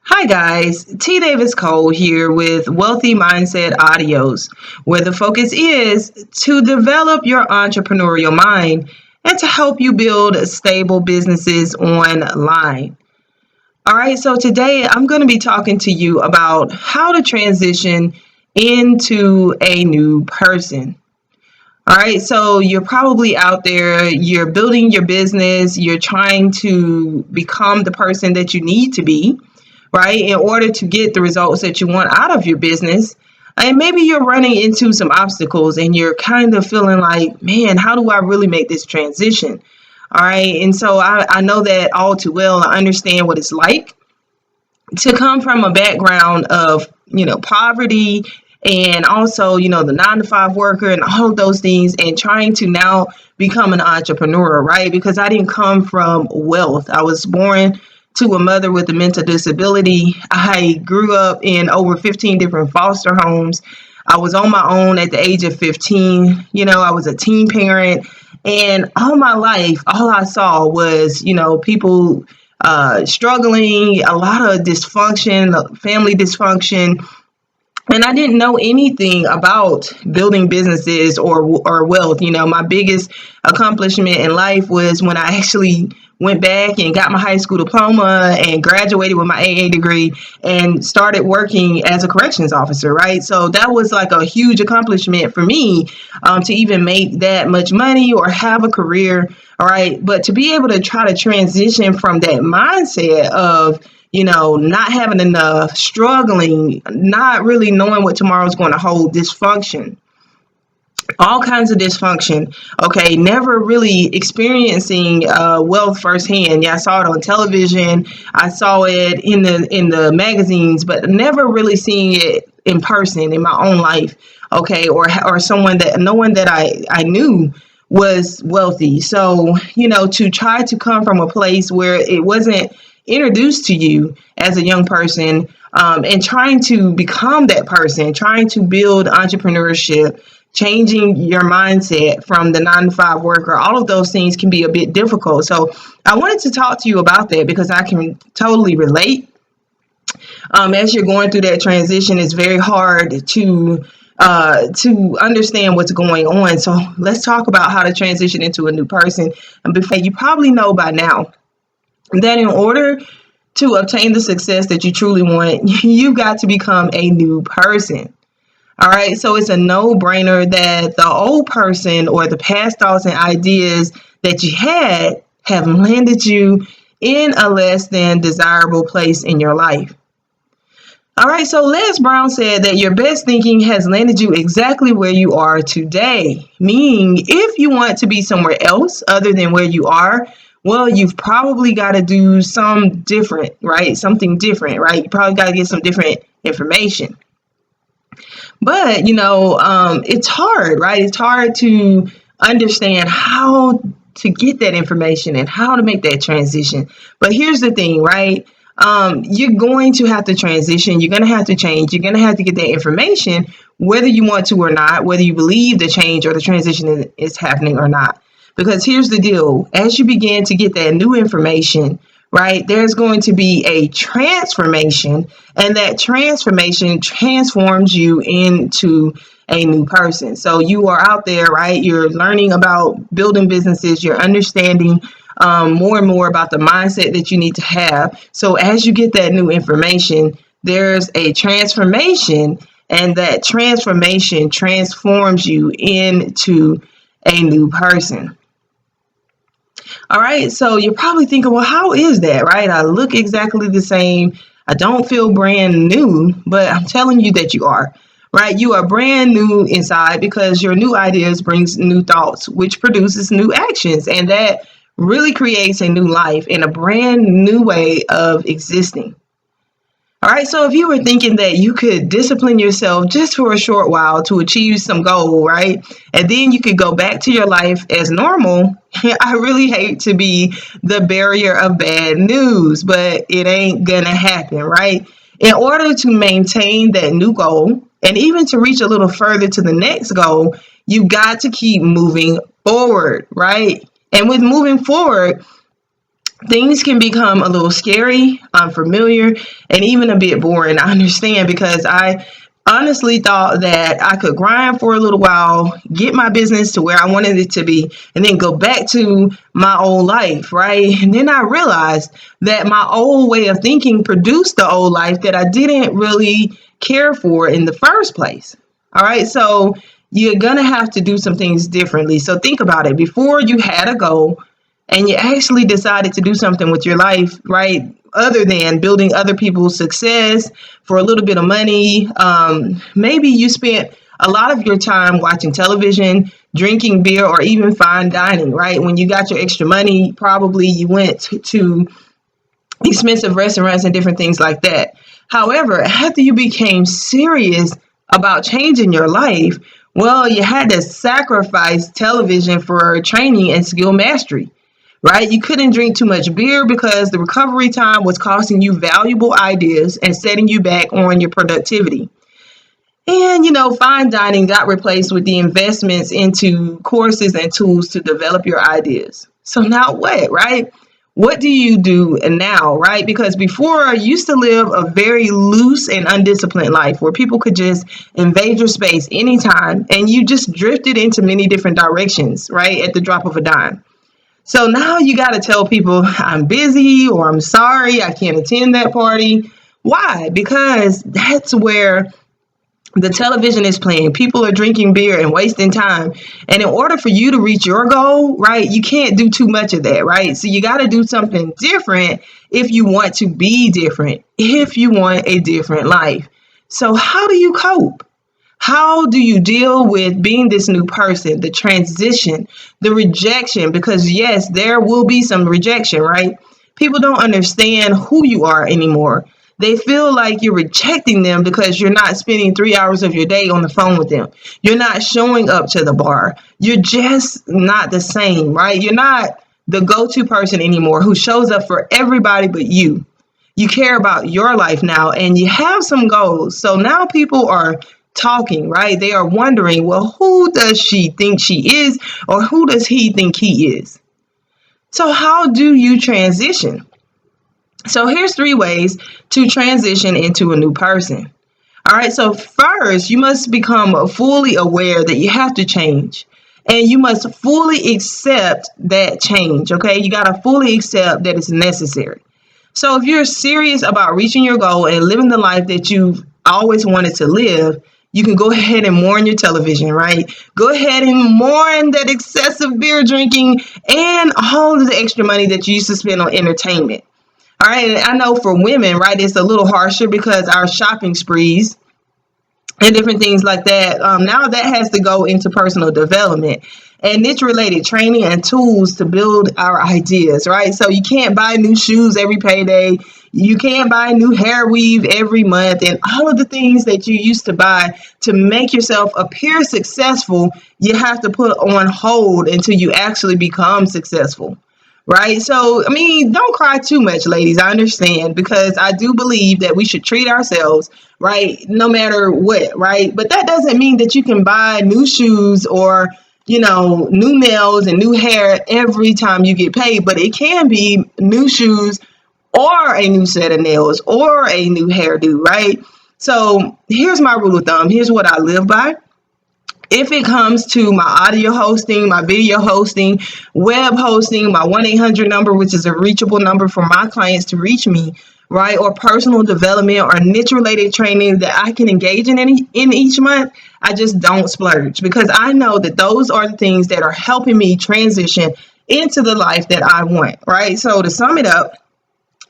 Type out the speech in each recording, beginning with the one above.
Hi guys, T Davis Cole here with Wealthy Mindset Audios, where the focus is to develop your entrepreneurial mind and to help you build stable businesses online. All right, so today I'm going to be talking to you about how to transition into a new person. All right, so you're probably out there, you're building your business, you're trying to become the person that you need to be, right, in order to get the results that you want out of your business. And maybe you're running into some obstacles and you're kind of feeling like, man, how do I really make this transition? All right. And so I know that all too well. I understand what it's like to come from a background of, poverty and also, the 9 to 5 worker and all of those things and trying to now become an entrepreneur, right? Because I didn't come from wealth. I was born to a mother with a mental disability. I grew up in over 15 different foster homes. I was on my own at the age of 15. I was a teen parent. And all my life, all I saw was, people struggling, a lot of dysfunction, family dysfunction. And I didn't know anything about building businesses or wealth. My biggest accomplishment in life was when I actually went back and got my high school diploma and graduated with my AA degree and started working as a corrections officer, right? So that was like a huge accomplishment for me, to even make that much money or have a career, all right? But to be able to try to transition from that mindset of not having enough, struggling, not really knowing what tomorrow's going to hold, dysfunction, all kinds of dysfunction. Okay, never really experiencing wealth firsthand. Yeah, I saw it on television. I saw it in the magazines, but never really seeing it in person in my own life. Okay, or someone that no one that I knew was wealthy. So to try to come from a place where it wasn't introduced to you as a young person, and trying to become that person, trying to build entrepreneurship, changing your mindset from the 9 to 5 worker, all of those things can be a bit difficult. So I wanted to talk to you about that because I can totally relate. As you're going through that transition, it's very hard to understand what's going on. So let's talk about how to transition into a new person. And before you probably know by now that in order to obtain the success that you truly want, you've got to become a new person. All right. So it's a no-brainer that the old person or the past thoughts and ideas that you had have landed you in a less than desirable place in your life. All right. So Les Brown said that your best thinking has landed you exactly where you are today. Meaning, if you want to be somewhere else other than where you are, well, you've probably got to do some different, right? Something different, right? You probably got to get some different information. But, it's hard, right? It's hard to understand how to get that information and how to make that transition. But here's the thing, right? You're going to have to transition. You're going to have to change. You're going to have to get that information, whether you want to or not, whether you believe the change or the transition is happening or not. Because here's the deal. As you begin to get that new information, right, there's going to be a transformation, and that transformation transforms you into a new person. So you are out there, right? You're learning about building businesses. You're understanding more and more about the mindset that you need to have. So as you get that new information, there's a transformation, and that transformation transforms you into a new person. All right, so you're probably thinking, well, how is that, right? I look exactly the same. I don't feel brand new, but I'm telling you that you are, right? You are brand new inside because your new ideas brings new thoughts, which produces new actions, and that really creates a new life and a brand new way of existing. All right, so if you were thinking that you could discipline yourself just for a short while to achieve some goal, right? And then you could go back to your life as normal, I really hate to be the bearer of bad news, but it ain't gonna happen, right? In order to maintain that new goal and even to reach a little further to the next goal, you got to keep moving forward, right? And with moving forward, things can become a little scary, unfamiliar, and even a bit boring. I understand, because I honestly thought that I could grind for a little while, get my business to where I wanted it to be, and then go back to my old life, right? And then I realized that my old way of thinking produced the old life that I didn't really care for in the first place. All right, so you're gonna have to do some things differently. So think about it. Before, you had a goal and you actually decided to do something with your life, right? Other than building other people's success for a little bit of money. Maybe you spent a lot of your time watching television, drinking beer, or even fine dining, right? When you got your extra money, probably you went to expensive restaurants and different things like that. However, after you became serious about changing your life, well, you had to sacrifice television for training and skill mastery, right? You couldn't drink too much beer because the recovery time was costing you valuable ideas and setting you back on your productivity. And, fine dining got replaced with the investments into courses and tools to develop your ideas. So now what, right? What do you do now, right? Because before, I used to live a very loose and undisciplined life where people could just invade your space anytime and you just drifted into many different directions, right? At the drop of a dime. So now you got to tell people, I'm busy, or I'm sorry, I can't attend that party. Why? Because that's where the television is playing. People are drinking beer and wasting time. And in order for you to reach your goal, right, you can't do too much of that, right? So you got to do something different if you want to be different, if you want a different life. So how do you cope? How do you deal with being this new person, the transition, the rejection? Because yes, there will be some rejection, right? People don't understand who you are anymore. They feel like you're rejecting them because you're not spending 3 hours of your day on the phone with them. You're not showing up to the bar. You're just not the same, right? You're not the go-to person anymore who shows up for everybody but you. You care about your life now and you have some goals. So now people are talking, right? They are wondering, well, who does she think she is, or who does he think he is? So how do you transition? So here's 3 ways to transition into a new person. All right, so first, you must become fully aware that you have to change. And you must fully accept that change, okay? You got to fully accept that it's necessary. So if you're serious about reaching your goal and living the life that you've always wanted to live, you can go ahead and mourn your television, right? Go ahead and mourn that excessive beer drinking and all of the extra money that you used to spend on entertainment. All right, and I know for women, right, it's a little harsher because our shopping sprees and different things like that. Now that has to go into personal development and niche related training and tools to build our ideas, right? So you can't buy new shoes every payday. You can't buy new hair weave every month, and all of the things that you used to buy to make yourself appear successful, you have to put on hold until you actually become successful. Right. So, I mean, don't cry too much, ladies. I understand, because I do believe that we should treat ourselves right, no matter what. Right. But that doesn't mean that you can buy new shoes or, new nails and new hair every time you get paid. But it can be new shoes or a new set of nails or a new hairdo. Right. So here's my rule of thumb. Here's what I live by. If it comes to my audio hosting, my video hosting, web hosting, my 1-800 number, which is a reachable number for my clients to reach me, right, or personal development or niche related training that I can engage in each month, I just don't splurge, because I know that those are the things that are helping me transition into the life that I want, right? So to sum it up,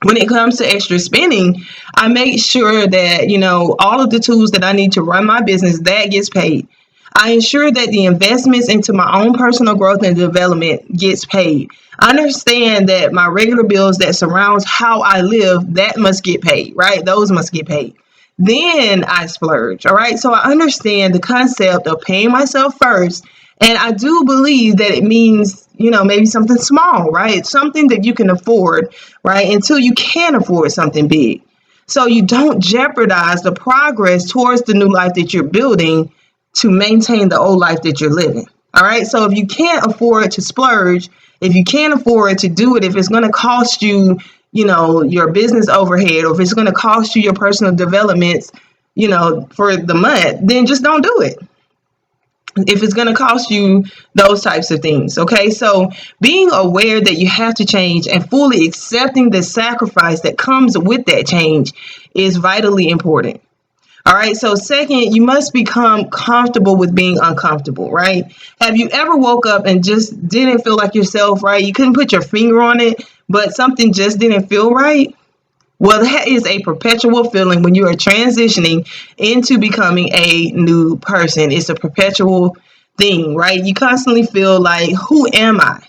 when it comes to extra spending, I make sure that, all of the tools that I need to run my business, that gets paid. I ensure that the investments into my own personal growth and development gets paid. I understand that my regular bills that surrounds how I live, that must get paid, right? Those must get paid. Then I splurge, all right? So I understand the concept of paying myself first. And I do believe that it means, maybe something small, right? Something that you can afford, right? Until you can afford something big. So you don't jeopardize the progress towards the new life that you're building to maintain the old life that you're living. All right. So if you can't afford to splurge, if you can't afford to do it, if it's going to cost you, your business overhead, or if it's going to cost you your personal developments, for the month, then just don't do it. If it's going to cost you those types of things. Okay. So being aware that you have to change and fully accepting the sacrifice that comes with that change is vitally important. All right. So second, you must become comfortable with being uncomfortable, right? Have you ever woke up and just didn't feel like yourself, right? You couldn't put your finger on it, but something just didn't feel right? Well, that is a perpetual feeling when you are transitioning into becoming a new person. It's a perpetual thing, right? You constantly feel like, who am I?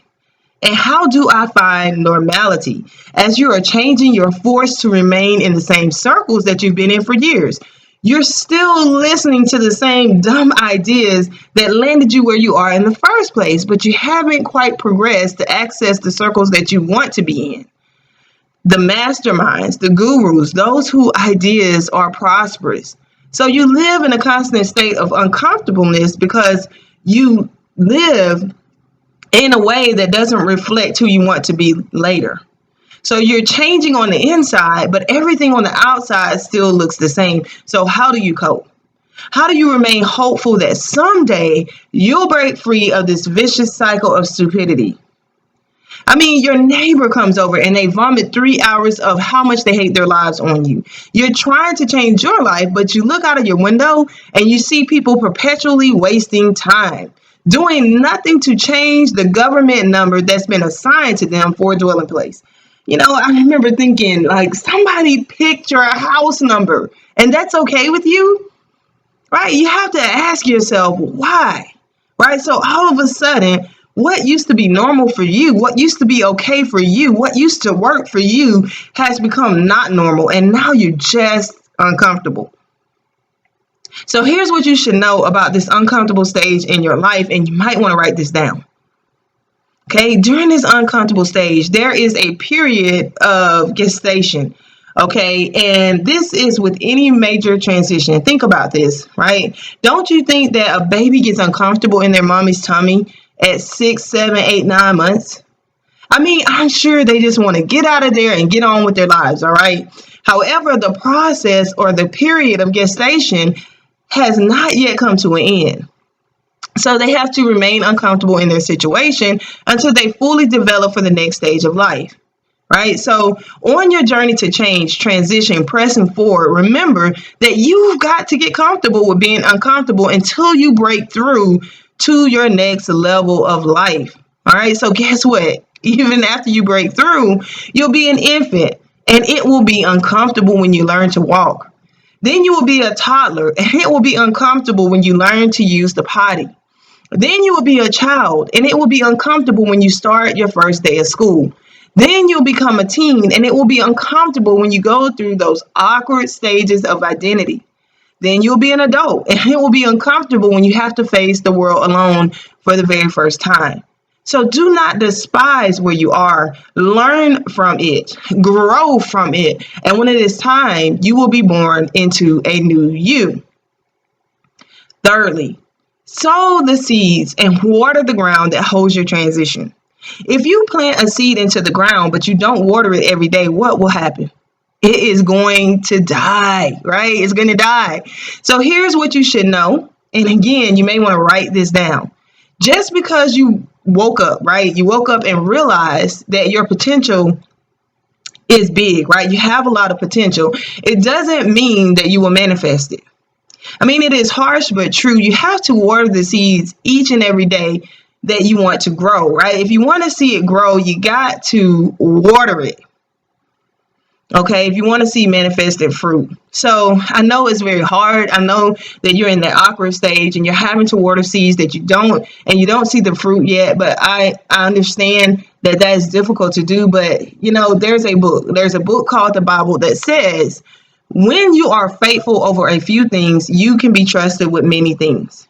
And how do I find normality? As you are changing, you're forced to remain in the same circles that you've been in for years. You're still listening to the same dumb ideas that landed you where you are in the first place, but you haven't quite progressed to access the circles that you want to be in. The masterminds, the gurus, those whose ideas are prosperous. So you live in a constant state of uncomfortableness because you live in a way that doesn't reflect who you want to be later. So you're changing on the inside, but everything on the outside still looks the same. So how do you cope? How do you remain hopeful that someday you'll break free of this vicious cycle of stupidity? I mean, your neighbor comes over and they vomit 3 hours of how much they hate their lives on you. You're trying to change your life, but you look out of your window and you see people perpetually wasting time, doing nothing to change the government number that's been assigned to them for a dwelling place. I remember thinking, like, somebody picked your house number, and that's okay with you, right? You have to ask yourself, why, right? So all of a sudden, what used to be normal for you, what used to be okay for you, what used to work for you has become not normal, and now you're just uncomfortable. So here's what you should know about this uncomfortable stage in your life, and you might want to write this down. Okay, during this uncomfortable stage, there is a period of gestation. Okay, and this is with any major transition. Think about this, right? Don't you think that a baby gets uncomfortable in their mommy's tummy at 6, 7, 8, 9 months? I mean, I'm sure they just want to get out of there and get on with their lives, all right? However, the process or the period of gestation has not yet come to an end. So they have to remain uncomfortable in their situation until they fully develop for the next stage of life, right? So on your journey to change, transition, pressing forward, remember that you've got to get comfortable with being uncomfortable until you break through to your next level of life. All right. So guess what? Even after you break through, you'll be an infant, and it will be uncomfortable when you learn to walk. Then you will be a toddler, and it will be uncomfortable when you learn to use the potty. Then you will be a child, and it will be uncomfortable when you start your first day of school. Then you'll become a teen, and it will be uncomfortable when you go through those awkward stages of identity. Then you'll be an adult, and it will be uncomfortable when you have to face the world alone for the very first time. So do not despise where you are. Learn from it, grow from it, and when it is time, you will be born into a new you. Thirdly, sow the seeds and water the ground that holds your transition. If you plant a seed into the ground, but you don't water it every day, what will happen? It is going to die, right? It's going to die. So here's what you should know. And again, you may want to write this down. Just because you woke up, right? You woke up and realized that your potential is big, right? You have a lot of potential. It doesn't mean that you will manifest it. I mean, it is harsh, but true. You have to water the seeds each and every day that you want to grow, right? If you want to see it grow, you got to water it. Okay, if you want to see manifested fruit. So I know it's very hard. I know that you're in that awkward stage and you're having to water seeds that you don't see the fruit yet. But I understand that is difficult to do. But, there's a book called the Bible that says, when you are faithful over a few things, you can be trusted with many things.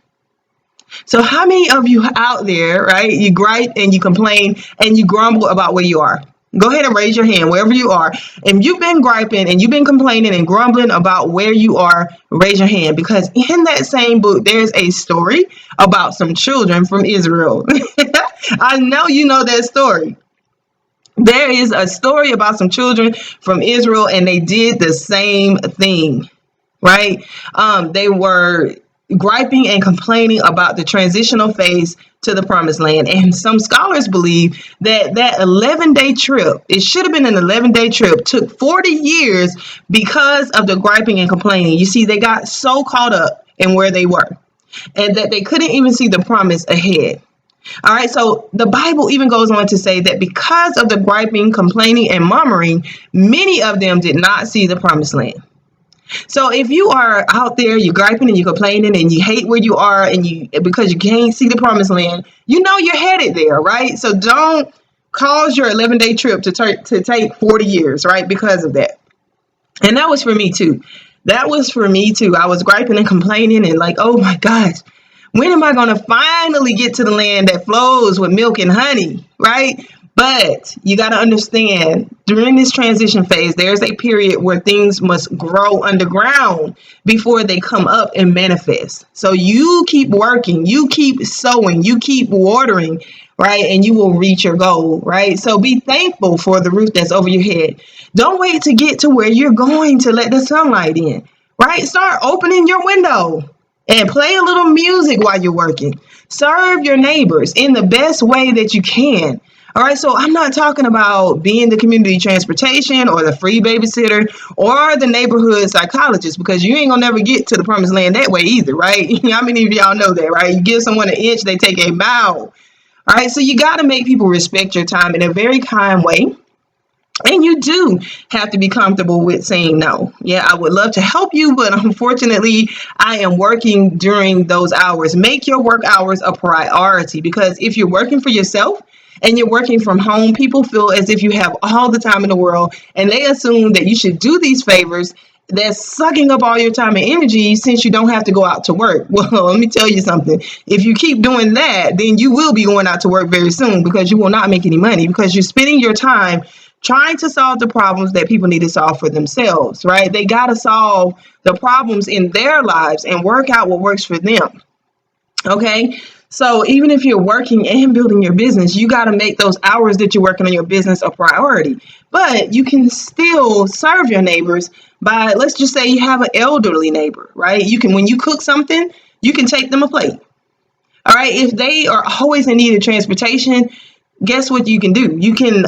So how many of you out there, right, you gripe and you complain and you grumble about where you are? Go ahead and raise your hand wherever you are. If you've been griping and you've been complaining and grumbling about where you are, raise your hand, because in that same book, there's a story about some children from Israel. I know you know that story. There is a story about some children from Israel, and they did the same thing, right? They were griping and complaining about the transitional phase to the promised land. And some scholars believe that that 11-day trip, it should have been an 11-day trip, took 40 years because of the griping and complaining. You see, they got so caught up in where they were and that they couldn't even see the promise ahead. All right, so the Bible even goes on to say that because of the griping, complaining, and murmuring, many of them did not see the promised land. So if you are out there, you're griping and you're complaining and you hate where you are and you because you can't see the promised land, you know you're headed there, right? So don't cause your 11-day trip to take 40 years, right? Because of that. And that was for me too. That was for me too. I was griping and complaining and like, oh my gosh, when am I going to finally get to the land that flows with milk and honey, right? But you got to understand, during this transition phase, there's a period where things must grow underground before they come up and manifest. So you keep working, you keep sowing, you keep watering, right? And you will reach your goal, right? So be thankful for the roof that's over your head. Don't wait to get to where you're going to let the sunlight in, right? Start opening your window and play a little music while you're working. Serve your neighbors in the best way that you can. All right, so I'm not talking about being the community transportation or the free babysitter or the neighborhood psychologist, because you ain't gonna never get to the promised land that way either, right? How many of y'all know that, right? You give someone an inch, they take a mile. All right, so you got to make people respect your time in a very kind way. And you do have to be comfortable with saying no. Yeah, I would love to help you, but unfortunately, I am working during those hours. Make your work hours a priority, because if you're working for yourself and you're working from home, people feel as if you have all the time in the world, and they assume that you should do these favors that's sucking up all your time and energy since you don't have to go out to work. Well, let me tell you something. If you keep doing that, then you will be going out to work very soon, because you will not make any money, because you're spending your time trying to solve the problems that people need to solve for themselves, right? They got to solve the problems in their lives and work out what works for them. Okay. So even if you're working and building your business, you got to make those hours that you're working on your business a priority. But you can still serve your neighbors by, let's just say you have an elderly neighbor, right? You can, when you cook something, you can take them a plate. All right. If they are always in need of transportation, guess what you can do? You can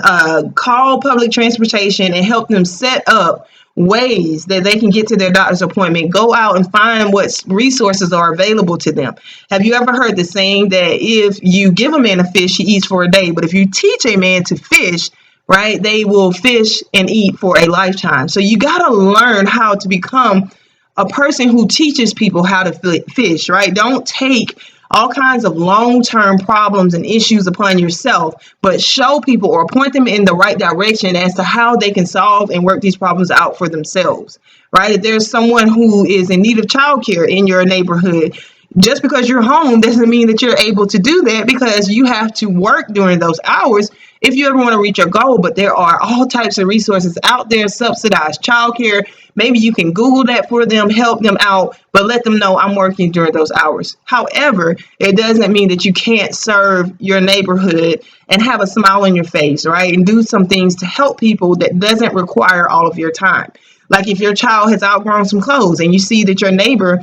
call public transportation and help them set up ways that they can get to their doctor's appointment. Go out and find what resources are available to them. Have you ever heard the saying that if you give a man a fish, he eats for a day, but if you teach a man to fish, right, they will fish and eat for a lifetime. So you got to learn how to become a person who teaches people how to fish, right? Don't take all kinds of long-term problems and issues upon yourself, but show people or point them in the right direction as to how they can solve and work these problems out for themselves, right? If there's someone who is in need of childcare in your neighborhood, just because you're home doesn't mean that you're able to do that, because you have to work during those hours if you ever want to reach your goal. But there are all types of resources out there, subsidized childcare. Maybe you can Google that for them, help them out, but let them know I'm working during those hours. However, it doesn't mean that you can't serve your neighborhood and have a smile on your face, right? And do some things to help people that doesn't require all of your time. Like if your child has outgrown some clothes and you see that your neighbor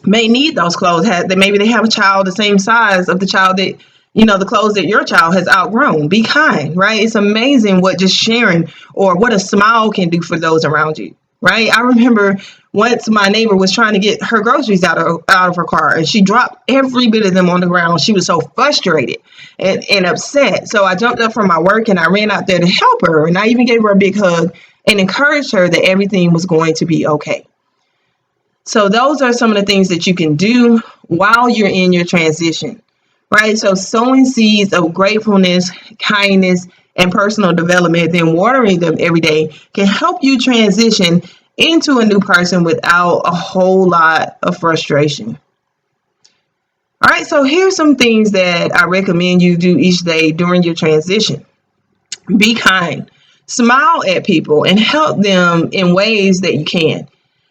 may need those clothes, maybe they have a child the same size of the child that, the clothes that your child has outgrown. Be kind, right? It's amazing what just sharing or what a smile can do for those around you, right? I remember once my neighbor was trying to get her groceries out of her car, and she dropped every bit of them on the ground. She was so frustrated and upset. So I jumped up from my work and I ran out there to help her. And I even gave her a big hug and encouraged her that everything was going to be okay. So those are some of the things that you can do while you're in your transition, right? So sowing seeds of gratefulness, kindness, and personal development, then watering them every day can help you transition into a new person without a whole lot of frustration. All right, so here's some things that I recommend you do each day during your transition. Be kind, smile at people, and help them in ways that you can,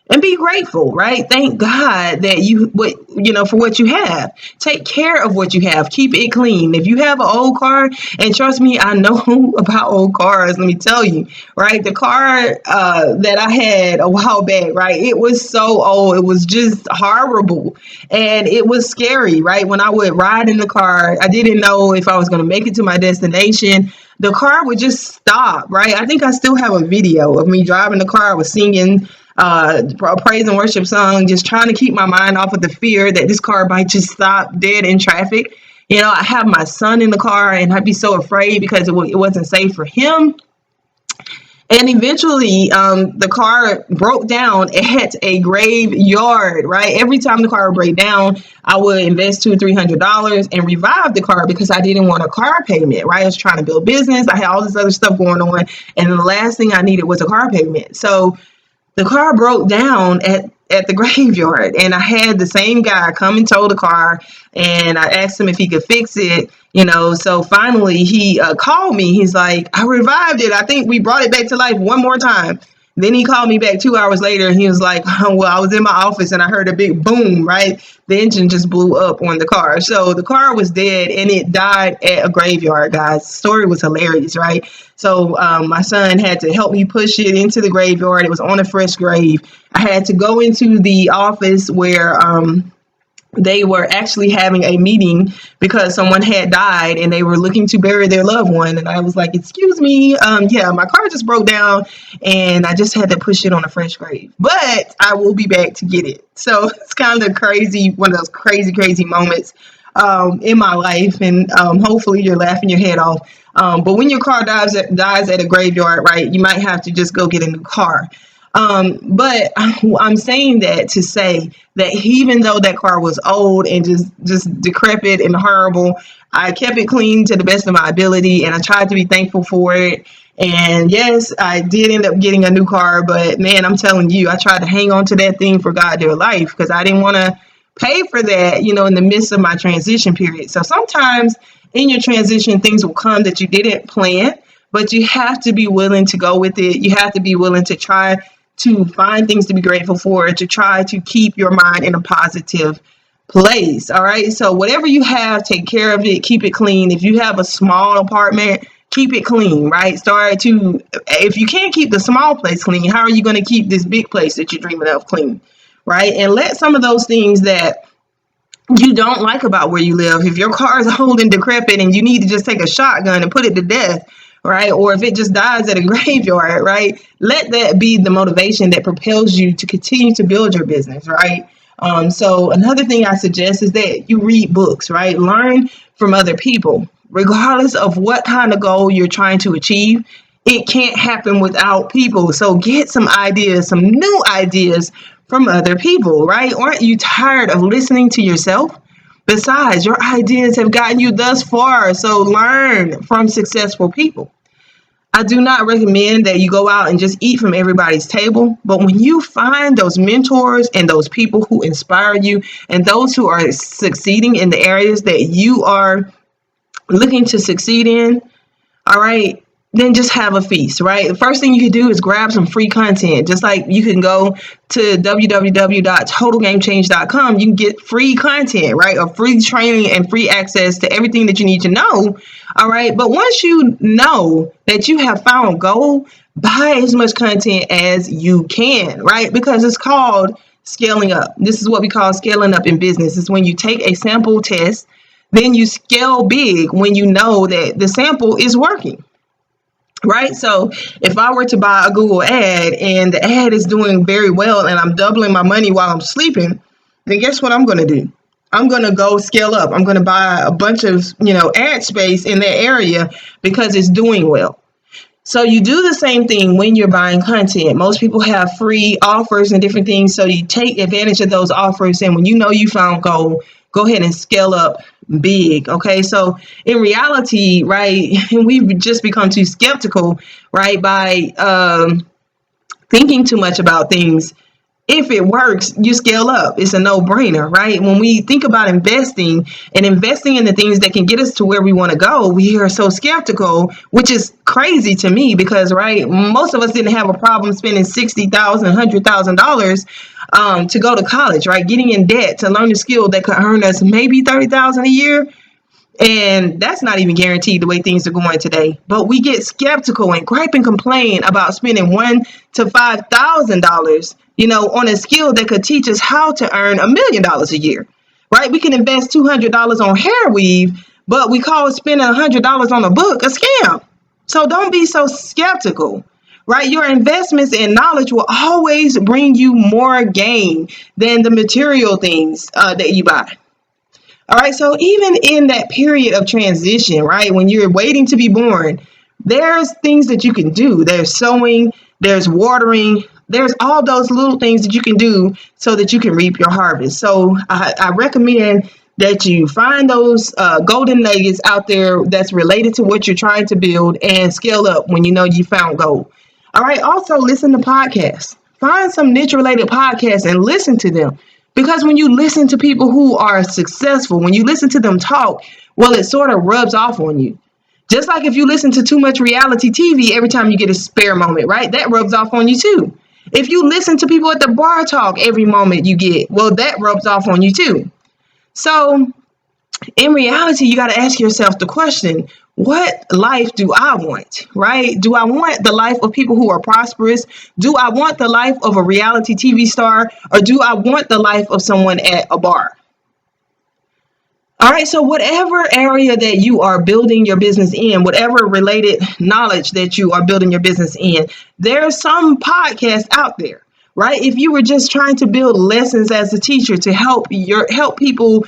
and be grateful, right? Thank God that for what you have. Take care of what you have. Keep it clean. If you have an old car, and trust me, I know about old cars. Let me tell you, right? The car that I had a while back, right? It was so old. It was just horrible, and it was scary, right? When I would ride in the car, I didn't know if I was going to make it to my destination. The car would just stop, right? I think I still have a video of me driving the car. I was singing praise and worship song, just trying to keep my mind off of the fear that this car might just stop dead in traffic. I have my son in the car, and I'd be so afraid because it wasn't safe for him. And eventually, the car broke down at a graveyard, right? Every time the car would break down, I would invest $200-300 and revive the car because I didn't want a car payment, right? I was trying to build business. I had all this other stuff going on. And the last thing I needed was a car payment. So the car broke down at the graveyard, and I had the same guy come and tow the car, and I asked him if he could fix it. So finally he called me. He's like, I revived it. I think we brought it back to life one more time. Then he called me back 2 hours later, and he was like, well, I was in my office and I heard a big boom, right? The engine just blew up on the car. So the car was dead, and it died at a graveyard, guys. The story was hilarious, right? So my son had to help me push it into the graveyard. It was on a fresh grave. I had to go into the office where they were actually having a meeting because someone had died and they were looking to bury their loved one. And I was like, excuse me, yeah, my car just broke down and I just had to push it on a fresh grave. But I will be back to get it. So it's kind of crazy, one of those crazy moments in my life. And hopefully you're laughing your head off. But when your car dies at a graveyard, right, you might have to just go get a new car. But I'm saying that to say that even though that car was old and just decrepit and horrible, I kept it clean to the best of my ability, and I tried to be thankful for it. And yes, I did end up getting a new car, but man, I'm telling you, I tried to hang on to that thing for God dear life because I didn't want to pay for that, in the midst of my transition period. So sometimes in your transition, things will come that you didn't plan, but you have to be willing to go with it. You have to be willing to try to find things to be grateful for, to try to keep your mind in a positive place. All right. So whatever you have, take care of it, keep it clean. If you have a small apartment, keep it clean, right? If you can't keep the small place clean, how are you going to keep this big place that you're dreaming of clean? Right. And let some of those things that you don't like about where you live, if your car is old and decrepit and you need to just take a shotgun and put it to death, right? Or if it just dies at a graveyard, right? Let that be the motivation that propels you to continue to build your business, right? So another thing I suggest is that you read books, right? Learn from other people, regardless of what kind of goal you're trying to achieve. It can't happen without people. So get some ideas, some new ideas from other people, right? Aren't you tired of listening to yourself? Besides, your ideas have gotten you thus far, so learn from successful people. I do not recommend that you go out and just eat from everybody's table, but when you find those mentors and those people who inspire you and those who are succeeding in the areas that you are looking to succeed in, all right, then just have a feast, right? The first thing you can do is grab some free content. Just like you can go to www.totalgamechange.com, you can get free content, right? Or free training and free access to everything that you need to know, all right? But once you know that you have found gold, buy as much content as you can, right? Because it's called scaling up. This is what we call scaling up in business. It's when you take a sample test, then you scale big when you know that the sample is working. Right. So if I were to buy a Google ad and the ad is doing very well and I'm doubling my money while I'm sleeping, then guess what I'm going to do? I'm going to go scale up. I'm going to buy a bunch of, ad space in that area because it's doing well. So you do the same thing when you're buying content. Most people have free offers and different things. So you take advantage of those offers. And when you know you found gold, go ahead and scale up big. Okay. So in reality, right, we've just become too skeptical, right, by thinking too much about things If it works, you scale up. It's a no-brainer, right? When we think about investing and investing in the things that can get us to where we want to go, we are so skeptical, which is crazy to me because, right, most of us didn't have a problem spending $60,000, $100,000 to go to college, right? Getting in debt to learn a skill that could earn us maybe $30,000 a year. And that's not even guaranteed the way things are going today. But we get skeptical and gripe and complain about spending $1,000 to $5,000, on a skill that could teach us how to earn $1,000,000 a year, right? We can invest $200 on hair weave, but we call spending $100 on a book a scam. So don't be so skeptical, right? Your investments in knowledge will always bring you more gain than the material things that you buy. All right, so even in that period of transition, right, when you're waiting to be born, there's things that you can do. There's sowing, there's watering, there's all those little things that you can do so that you can reap your harvest. So I recommend that you find those golden nuggets out there that's related to what you're trying to build and scale up when you know you found gold. All right, also listen to podcasts. Find some niche related podcasts and listen to them. Because when you listen to people who are successful, when you listen to them talk, well, it sort of rubs off on you. Just like if you listen to too much reality TV every time you get a spare moment, right? That rubs off on you too. If you listen to people at the bar talk every moment you get, well, that rubs off on you too. So in reality, you got to ask yourself the question, what life do I want, right? Do I want the life of people who are prosperous? Do I want the life of a reality TV star? Or do I want the life of someone at a bar? All right, so whatever area that you are building your business in, whatever related knowledge that you are building your business in, there's some podcasts out there, right? If you were just trying to build lessons as a teacher to help people,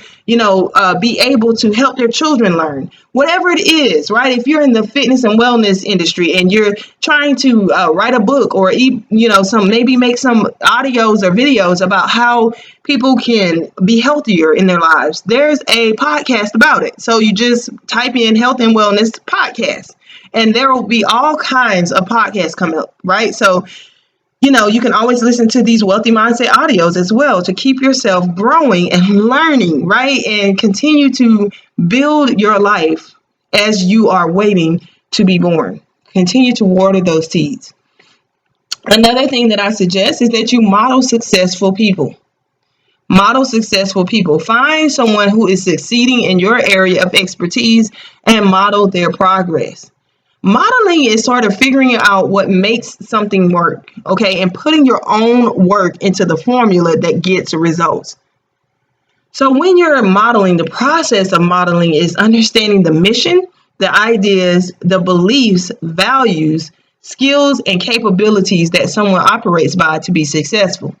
be able to help their children learn, whatever it is, right? If you're in the fitness and wellness industry and you're trying to write a book or maybe make some audios or videos about how people can be healthier in their lives, there's a podcast about it. So you just type in health and wellness podcast and there will be all kinds of podcasts coming up, right? So you can always listen to these wealthy mindset audios as well to keep yourself growing and learning, right? And continue to build your life as you are waiting to be born. Continue to water those seeds. Another thing that I suggest is that you model successful people. Model successful people. Find someone who is succeeding in your area of expertise and model their progress. Modeling is sort of figuring out what makes something work, okay, and putting your own work into the formula that gets results. So when you're modeling, the process of modeling is understanding the mission, the ideas, the beliefs, values, skills, and capabilities that someone operates by to be successful.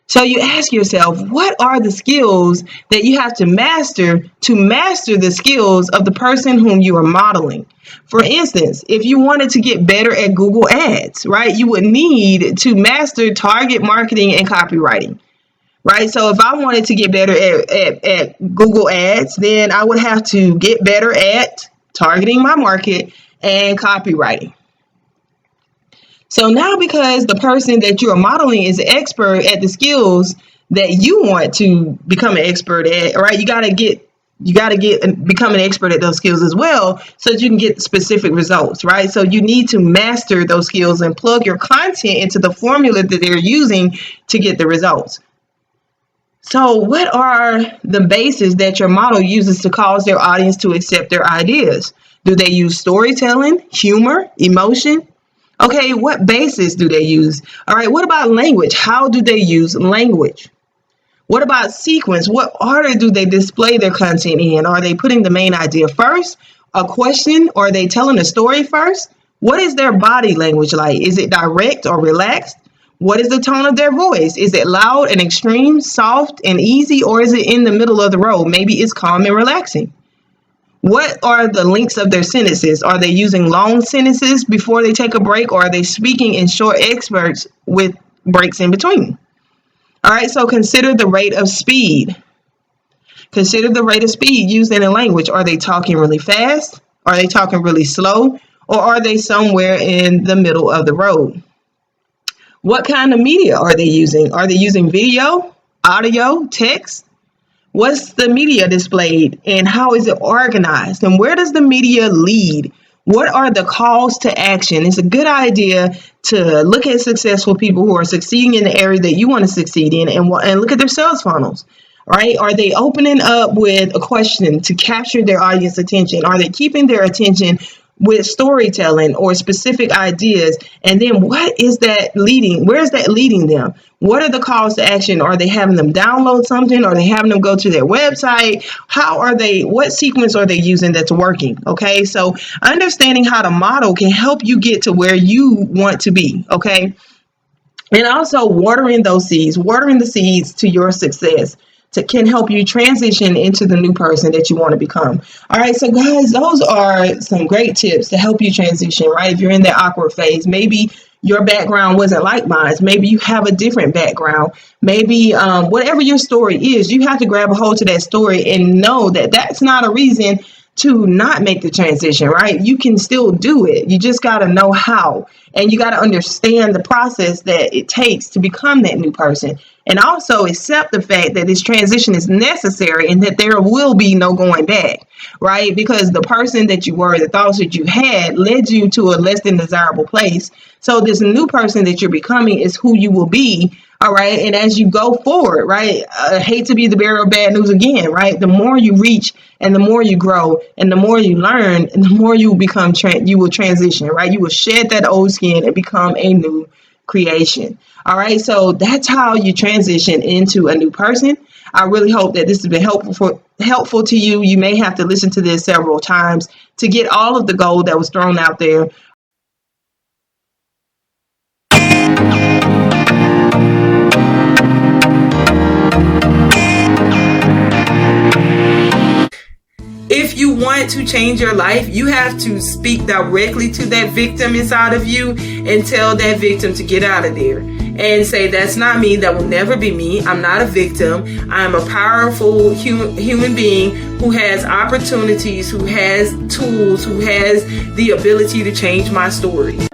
So you ask yourself, what are the skills that you have to master the skills of the person whom you are modeling? For instance, if you wanted to get better at Google Ads, right, you would need to master target marketing and copywriting, right? So if I wanted to get better at Google Ads, then I would have to get better at targeting my market and copywriting. So now because the person that you're modeling is an expert at the skills that you want to become an expert at, right? You got to become an expert at those skills as well so that you can get specific results, right? So you need to master those skills and plug your content into the formula that they're using to get the results. So what are the bases that your model uses to cause their audience to accept their ideas? Do they use storytelling, humor, emotion? Okay, what basis do they use? All right, what about language? How do they use language? What about sequence? What order do they display their content in? Are they putting the main idea first, a question, or are they telling a story first? What is their body language like? Is it direct or relaxed? What is the tone of their voice? Is it loud and extreme, soft and easy, or is it in the middle of the road? Maybe it's calm and relaxing. What are the lengths of their sentences? Are they using long sentences before they take a break, or are they speaking in short excerpts with breaks in between? All right, so consider the rate of speed. Consider the rate of speed used in a language. Are they talking really fast? Are they talking really slow? Or are they somewhere in the middle of the road? What kind of media are they using? Are they using video, audio, text? What's the media displayed and how is it organized? And where does the media lead? What are the calls to action? It's a good idea to look at successful people who are succeeding in the area that you want to succeed in and look at their sales funnels, right? Are they opening up with a question to capture their audience attention? Are they keeping their attention with storytelling or specific ideas? And then what is that leading? Where is that leading them? What are the calls to action? Are they having them download something? Are they having them go to their website? What sequence are they using that's working? Okay, so understanding how to model can help you get to where you want to be. Okay, and also watering the seeds to your success can help you transition into the new person that you want to become. All right, so guys, those are some great tips to help you transition, right? If you're in that awkward phase, maybe your background wasn't like mine. Maybe you have a different background. Maybe whatever your story is, you have to grab a hold to that story and know that that's not a reason to not make the transition, right? You can still do it. You just got to know how, and you got to understand the process that it takes to become that new person, and also accept the fact that this transition is necessary and that there will be no going back, right? Because the person that you were, the thoughts that you had led you to a less than desirable place. So this new person that you're becoming is who you will be. All right. And as you go forward, right, I hate to be the bearer of bad news again, right? The more you reach and the more you grow and the more you learn and the more you become, you will transition, right? You will shed that old skin and become a new creation. All right. So that's how you transition into a new person. I really hope that this has been helpful to you. You may have to listen to this several times to get all of the gold that was thrown out there. If you want to change your life, you have to speak directly to that victim inside of you and tell that victim to get out of there and say, that's not me. That will never be me. I'm not a victim. I'm a powerful human being who has opportunities, who has tools, who has the ability to change my story.